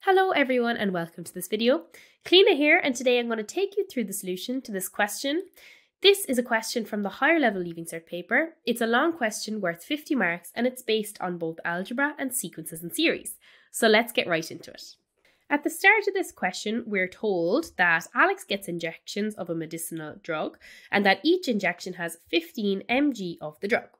Hello everyone and welcome to this video. Kleena here, and today I'm going to take you through the solution to this question. This is a question from the higher level Leaving Cert paper. It's a long question worth 50 marks and it's based on both algebra and sequences and series. So let's get right into it. At the start of this question, we're told that Alex gets injections of a medicinal drug and that each injection has 15 mg of the drug.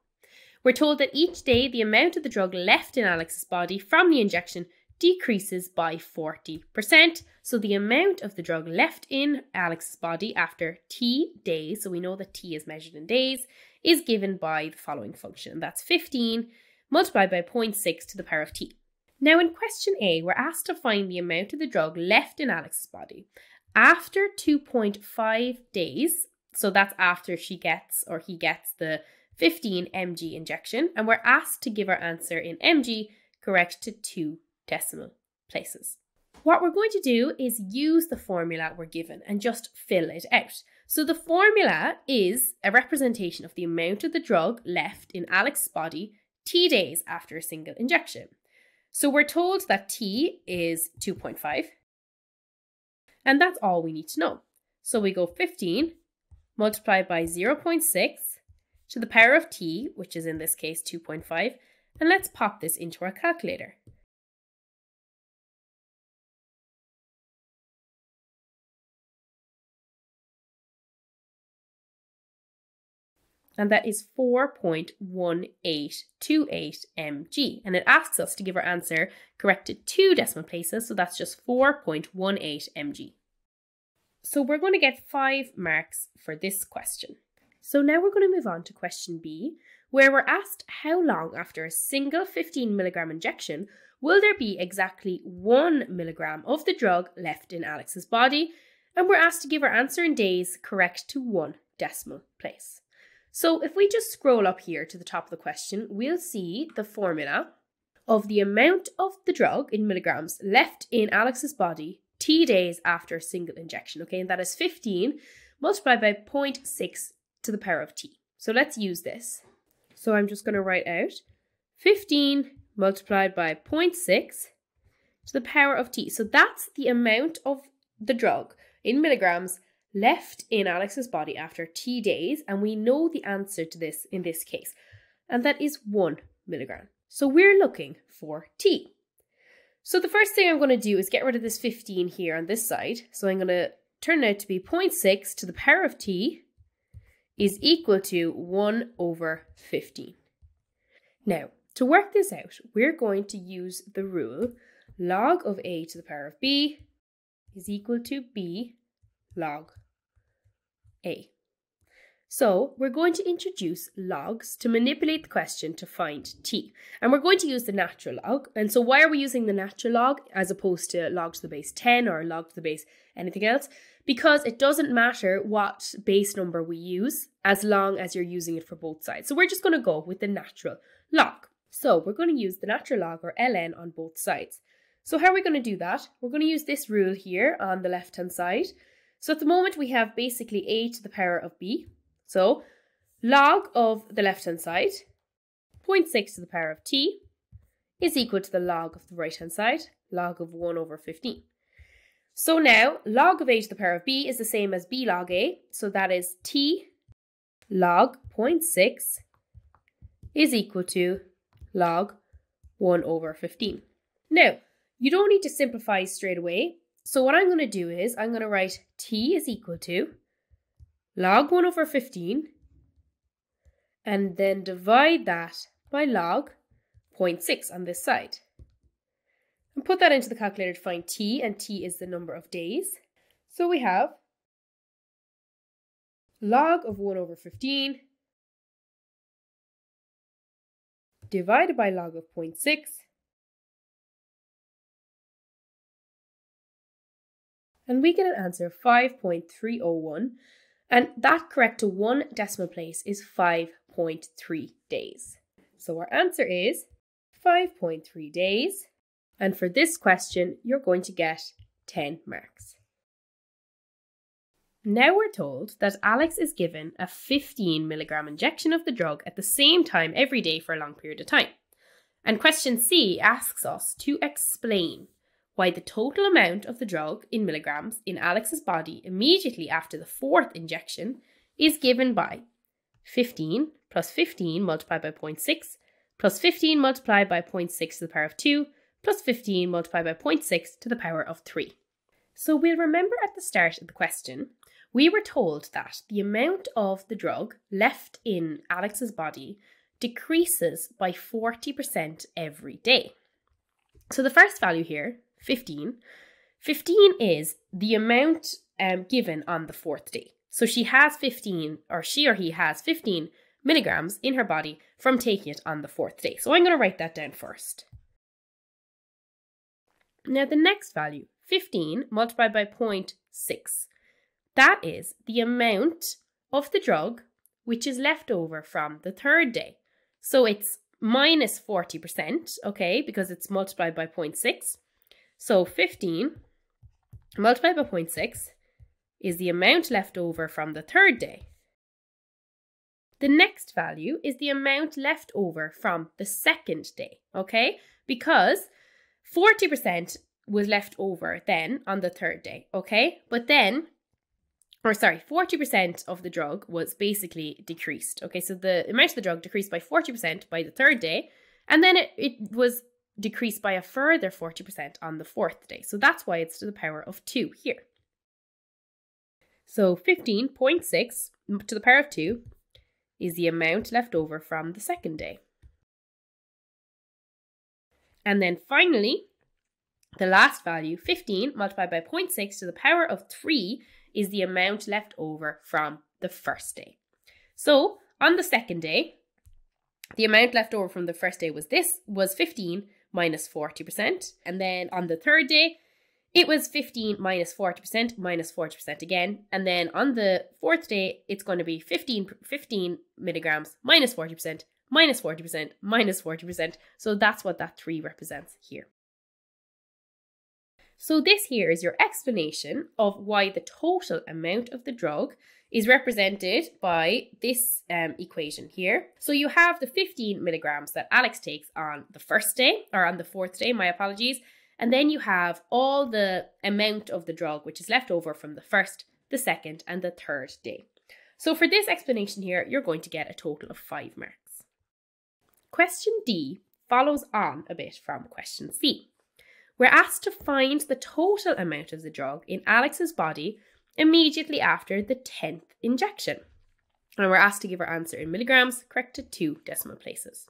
We're told that each day the amount of the drug left in Alex's body from the injection decreases by 40%. So the amount of the drug left in Alex's body after t days, so we know that t is measured in days, is given by the following function. That's 15 multiplied by 0.6 to the power of t. Now in question A, we're asked to find the amount of the drug left in Alex's body after 2.5 days. So that's after he gets the 15 mg injection, and we're asked to give our answer in mg correct to 2 decimal places. What we're going to do is use the formula we're given and just fill it out. So the formula is a representation of the amount of the drug left in Alex's body t days after a single injection. So we're told that t is 2.5, and that's all we need to know. So we go 15 multiplied by 0.6 to the power of t, which is in this case 2.5, and let's pop this into our calculator. And that is 4.1828 mg. And it asks us to give our answer correct to 2 decimal places, so that's just 4.18 mg. So we're going to get 5 marks for this question. So now we're going to move on to question B, where we're asked how long after a single 15 milligram injection will there be exactly 1 milligram of the drug left in Alex's body, and we're asked to give our answer in days correct to 1 decimal place. So if we just scroll up here to the top of the question, we'll see the formula of the amount of the drug in milligrams left in Alex's body t days after a single injection, okay? And that is 15 multiplied by 0.6 to the power of t. So let's use this. So I'm just going to write out 15 multiplied by 0.6 to the power of t. So that's the amount of the drug in milligrams left in Alex's body after t days, and we know the answer to this in this case, and that is 1 milligram. So we're looking for t. So the first thing I'm going to do is get rid of this 15 here on this side. So I'm going to turn it out to be 0.6 to the power of t is equal to 1 over 15. Now, to work this out, we're going to use the rule log of a to the power of b is equal to b log a. So we're going to introduce logs to manipulate the question to find t. And we're going to use the natural log. And so why are we using the natural log as opposed to log to the base 10 or log to the base anything else? Because it doesn't matter what base number we use as long as you're using it for both sides. So we're just going to go with the natural log. So we're going to use the natural log or ln on both sides. So how are we going to do that? We're going to use this rule here on the left hand side. So at the moment we have basically a to the power of b. So log of the left hand side, 0.6 to the power of t, is equal to the log of the right hand side, log of 1 over 15. So now log of a to the power of b is the same as b log a. So that is t log 0.6 is equal to log 1 over 15. Now, you don't need to simplify straight away. So what I'm going to do is I'm going to write t is equal to log 1 over 15 and then divide that by log 0.6 on this side. And put that into the calculator to find t, and t is the number of days. So we have log of 1 over 15 divided by log of 0.6 and we get an answer of 5.301, and that correct to 1 decimal place is 5.3 days. So our answer is 5.3 days, and for this question you're going to get 10 marks. Now we're told that Alex is given a 15 milligram injection of the drug at the same time every day for a long period of time. And question C asks us to explain why the total amount of the drug in milligrams in Alex's body immediately after the 4th injection is given by 15 plus 15 multiplied by 0.6 plus 15 multiplied by 0.6 to the power of 2 plus 15 multiplied by 0.6 to the power of 3. So we'll remember at the start of the question, we were told that the amount of the drug left in Alex's body decreases by 40% every day. So the first value here, 15 is the amount given on the 4th day. So she has 15, or she or he has 15 milligrams in her body from taking it on the 4th day. So I'm going to write that down first. Now the next value, 15 multiplied by 0.6. That is the amount of the drug which is left over from the 3rd day. So it's minus 40%, okay, because it's multiplied by 0.6. So 15 multiplied by 0.6 is the amount left over from the 3rd day. The next value is the amount left over from the 2nd day, okay, because 40% was left over then on the 3rd day, okay, but then 40% of the drug was basically decreased. Okay, so the amount of the drug decreased by 40% by the 3rd day, and then it was decreased by a further 40% on the 4th day. So that's why it's to the power of 2 here. So 15.6 to the power of 2 is the amount left over from the 2nd day. And then finally, the last value, 15 multiplied by 0.6 to the power of 3 is the amount left over from the 1st day. So on the 2nd day, the amount left over from the 1st day was 15 minus 40%. And then on the 3rd day, it was 15 minus 40% minus 40% again. And then on the 4th day, it's going to be 15 milligrams minus 40%, minus 40%, minus 40%. So that's what that 3 represents here. So this here is your explanation of why the total amount of the drug is represented by this equation here. So you have the 15 milligrams that Alex takes on the 1st day, or on the 4th day, my apologies. And then you have all the amount of the drug which is left over from the 1st, the 2nd, and the 3rd day. So for this explanation here, you're going to get a total of 5 marks. Question D follows on a bit from question C. We're asked to find the total amount of the drug in Alex's body immediately after the 10th injection. And we're asked to give our answer in milligrams, corrected 2 decimal places.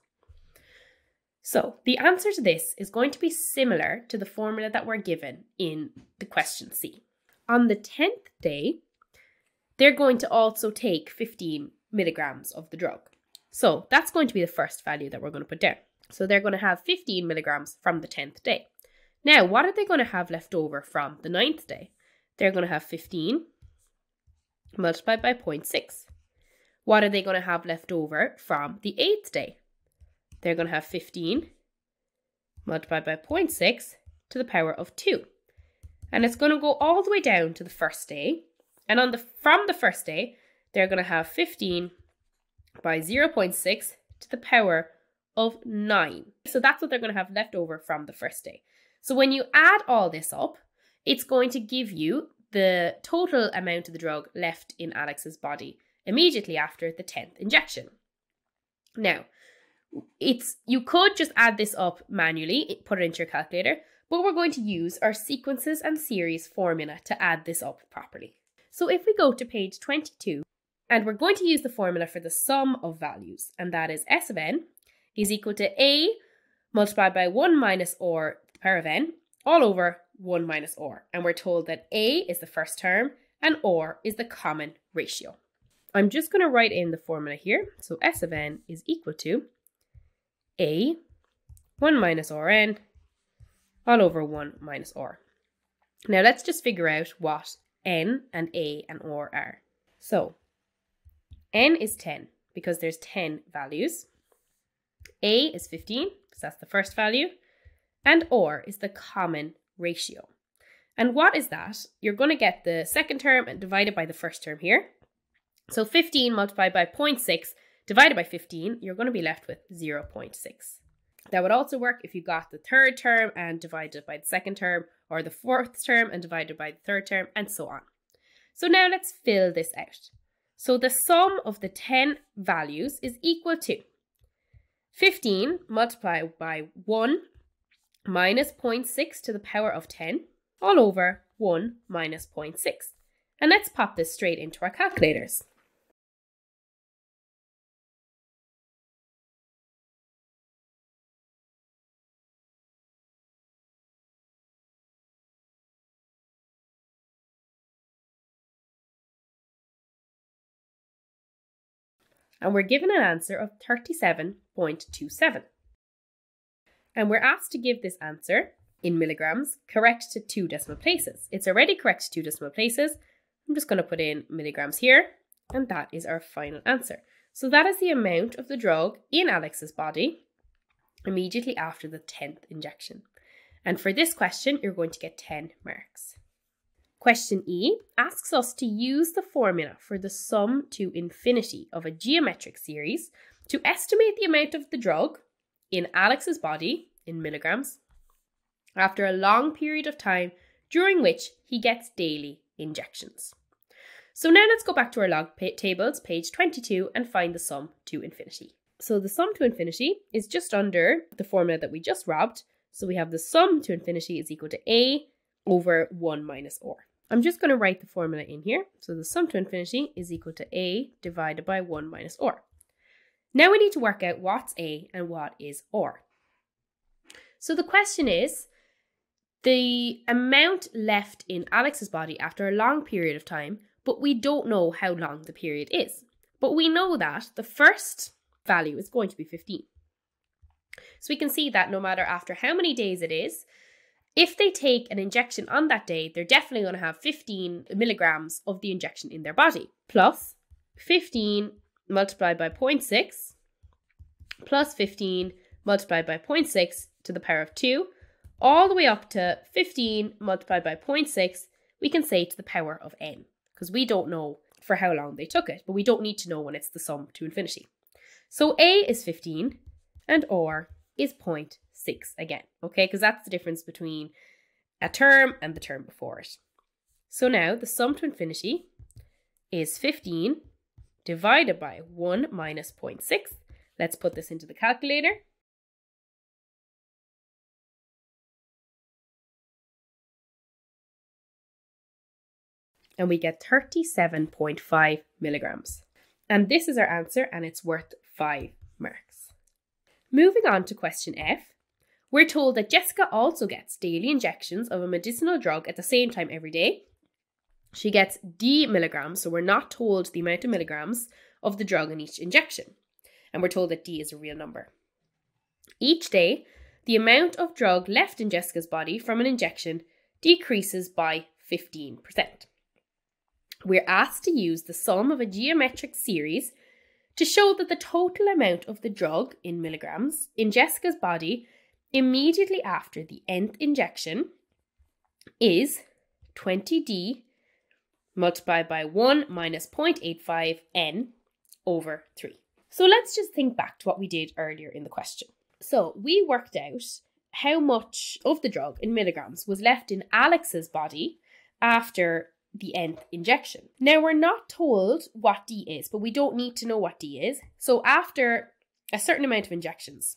So the answer to this is going to be similar to the formula that we're given in the question C. On the 10th day, they're going to also take 15 milligrams of the drug. So that's going to be the first value that we're going to put down. So they're going to have 15 milligrams from the 10th day. Now, what are they going to have left over from the 9th day? They're going to have 15 multiplied by 0.6. What are they going to have left over from the 8th day? They're going to have 15 multiplied by 0.6 to the power of 2. And it's going to go all the way down to the 1st day. And from the 1st day, they're going to have 15 by 0.6 to the power of 9. So that's what they're going to have left over from the 1st day. So when you add all this up, it's going to give you the total amount of the drug left in Alex's body immediately after the 10th injection. Now, you could just add this up manually, put it into your calculator, but we're going to use our sequences and series formula to add this up properly. So if we go to page 22, and we're going to use the formula for the sum of values, and that is S of n is equal to A multiplied by 1 minus or to the power of n all over 1 minus or. And we're told that A is the first term and or is the common ratio. I'm just going to write in the formula here. So S of n is equal to A 1 minus or n all over 1 minus or. Now let's just figure out what n and A and or are. So n is 10 because there's 10 values. A is 15 because that's the first value. And or is the common ratio. And what is that? You're going to get the second term and divided by the first term here. So 15 multiplied by 0.6 divided by 15, you're going to be left with 0.6. That would also work if you got the third term and divided by the second term, or the fourth term and divided by the third term, and so on. So now let's fill this out. So the sum of the 10 values is equal to 15 multiplied by 1 minus 0.6 to the power of 10 all over 1 minus 0.6. And let's pop this straight into our calculators. And we're given an answer of 37.27. And we're asked to give this answer in milligrams correct to 2 decimal places. It's already correct to 2 decimal places. I'm just going to put in milligrams here, and that is our final answer. So that is the amount of the drug in Alex's body immediately after the 10th injection. And for this question, you're going to get 10 marks. Question E asks us to use the formula for the sum to infinity of a geometric series to estimate the amount of the drug in Alex's body in milligrams after a long period of time during which he gets daily injections. So now let's go back to our log tables, page 22, and find the sum to infinity. So the sum to infinity is just under the formula that we just robbed. So we have the sum to infinity is equal to A over 1 minus or. I'm just going to write the formula in here. So the sum to infinity is equal to A divided by 1 minus or. Now we need to work out what's A and what is or. So the question is the amount left in Alex's body after a long period of time, but we don't know how long the period is. But we know that the first value is going to be 15. So we can see that no matter after how many days it is, if they take an injection on that day, they're definitely going to have 15 milligrams of the injection in their body, plus 15 multiplied by 0.6, plus 15 multiplied by 0.6 to the power of 2, all the way up to 15 multiplied by 0.6, we can say to the power of n, because we don't know for how long they took it, but we don't need to know when it's the sum to infinity. So A is 15 and or is 0.6 again, okay, because that's the difference between a term and the term before it. So now the sum to infinity is 15 divided by 1 minus 0.6. Let's put this into the calculator. And we get 37.5 milligrams. And this is our answer, and it's worth 5 marks. Moving on to question F, we're told that Jessica also gets daily injections of a medicinal drug at the same time every day. She gets D milligrams, so we're not told the amount of milligrams of the drug in each injection. And we're told that D is a real number. Each day, the amount of drug left in Jessica's body from an injection decreases by 15%. We're asked to use the sum of a geometric series to show that the total amount of the drug in milligrams in Jessica's body immediately after the nth injection is 20D multiplied by 1 minus 0.85 n over 3. So let's just think back to what we did earlier in the question. So we worked out how much of the drug in milligrams was left in Alex's body after the nth injection. Now we're not told what D is, but we don't need to know what D is. So after a certain amount of injections,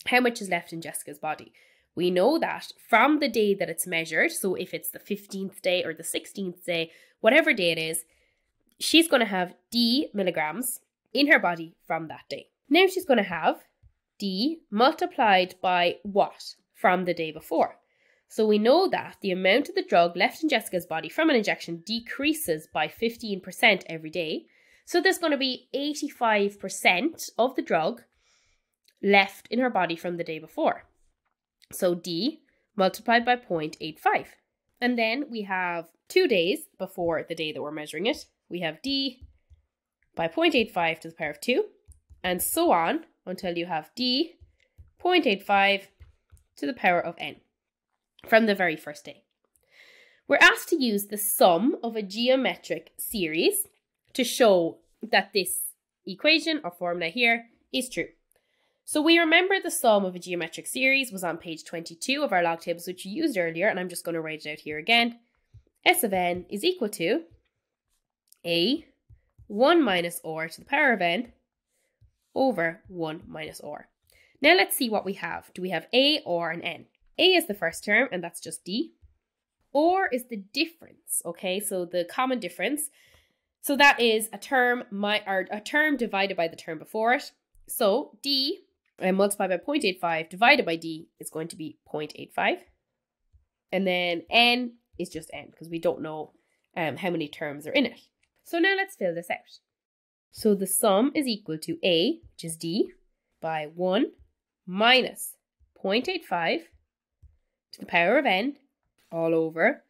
how much is left in Jessica's body? We know that from the day that it's measured, so if it's the 15th day or the 16th day, whatever day it is, she's going to have D milligrams in her body from that day. Now she's going to have D multiplied by what from the day before? So we know that the amount of the drug left in Jessica's body from an injection decreases by 15% every day. So there's going to be 85% of the drug left in her body from the day before. So D multiplied by 0.85. And then we have 2 days before the day that we're measuring it. We have D by 0.85 to the power of 2. And so on until you have D 0.85 to the power of n from the very first day. We're asked to use the sum of a geometric series to show that this equation or formula here is true. So we remember the sum of a geometric series was on page 22 of our log tables, which you used earlier, and I'm just going to write it out here again. S of n is equal to a 1 minus r to the power of n over 1 minus r. Now let's see what we have. Do we have a, r, and n? A is the first term, and that's just d. R is the difference, okay? So the common difference. So that is a term divided by the term before it. So d multiplied by 0.85 divided by d is going to be 0.85. And then n is just n because we don't know how many terms are in it. So now let's fill this out. So the sum is equal to a, which is d, by 1 minus 0.85 to the power of n all over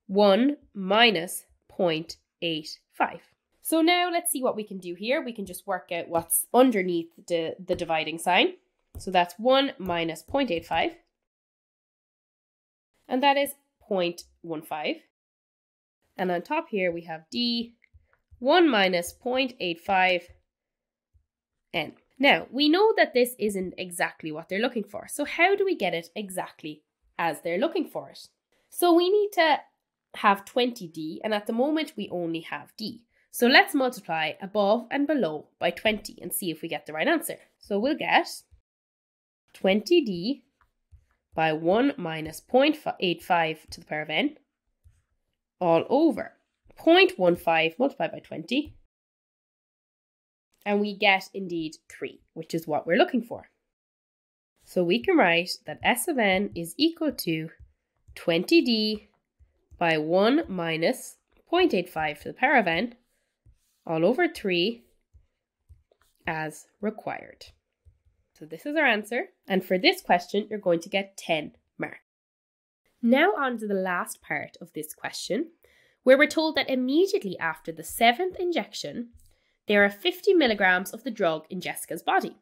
1 minus 0.85. So now let's see what we can do here. We can just work out what's underneath the dividing sign. So that's 1 minus 0.85. And that is 0.15. And on top here we have d 1 minus 0.85 n. Now, we know that this isn't exactly what they're looking for. So how do we get it exactly as they're looking for it? So we need to have 20d, and at the moment we only have d. So let's multiply above and below by 20 and see if we get the right answer. So we'll get 20d by 1 minus 0.85 to the power of n all over 0.15 multiplied by 20. And we get indeed 3, which is what we're looking for. So we can write that S of n is equal to 20d by 1 minus 0.85 to the power of n all over 3 as required. So this is our answer. And for this question, you're going to get 10 marks. Now on to the last part of this question, where we're told that immediately after the 7th injection, there are 50 milligrams of the drug in Jessica's body.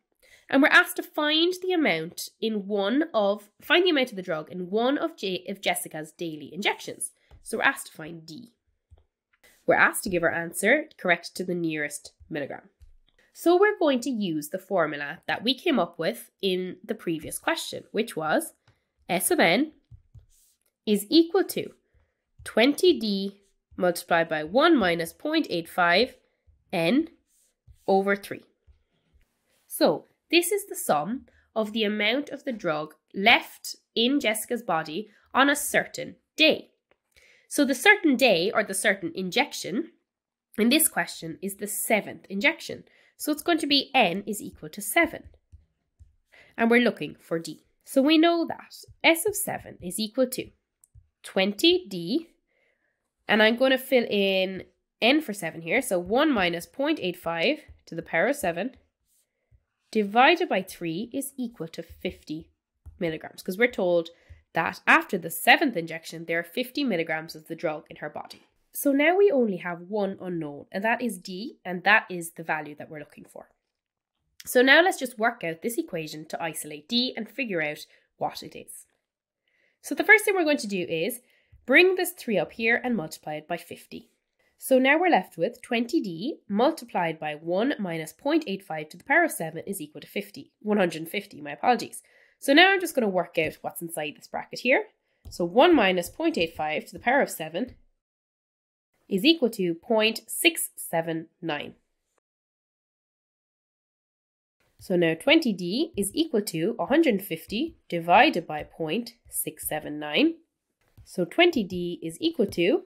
And we're asked to find the amount of the drug in one of Jessica's daily injections. So we're asked to find D. We're asked to give our answer correct to the nearest milligram. So we're going to use the formula that we came up with in the previous question, which was S of n is equal to 20d multiplied by 1 minus 0.85 n over 3. So this is the sum of the amount of the drug left in Jessica's body on a certain day. So the certain day, or the certain injection, in this question is the 7th injection. So it's going to be n is equal to 7. And we're looking for d. So we know that S of 7 is equal to 20d, and I'm going to fill in n for 7 here. So 1 minus 0.85 to the power of 7 divided by 3 is equal to 50 milligrams, because we're told that after the 7th injection, there are 50 milligrams of the drug in her body. So now we only have one unknown, and that is D, and that is the value that we're looking for. So now let's just work out this equation to isolate D and figure out what it is. So the first thing we're going to do is bring this 3 up here and multiply it by 50. So now we're left with 20D multiplied by 1 minus 0.85 to the power of 7 is equal to 150, my apologies. So now I'm just going to work out what's inside this bracket here. So 1 minus 0.85 to the power of 7 is equal to 0.679. So now 20D is equal to 150 divided by 0.679. So 20D is equal to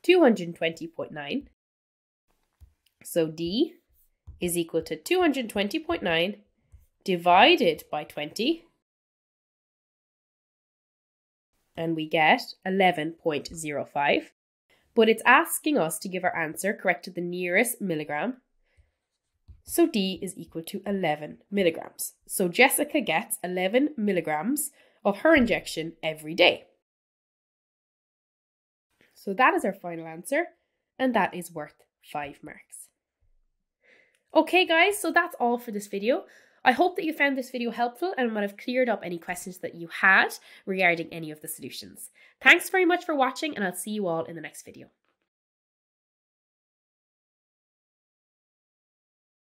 220.9. So D is equal to 220.9 divided by 20. And we get 11.05. But it's asking us to give our answer correct to the nearest milligram. So D is equal to 11 milligrams. So Jessica gets 11 milligrams of her injection every day. So that is our final answer, and that is worth 5 marks. Okay guys, so that's all for this video. I hope that you found this video helpful and might have cleared up any questions that you had regarding any of the solutions. Thanks very much for watching, and I'll see you all in the next video.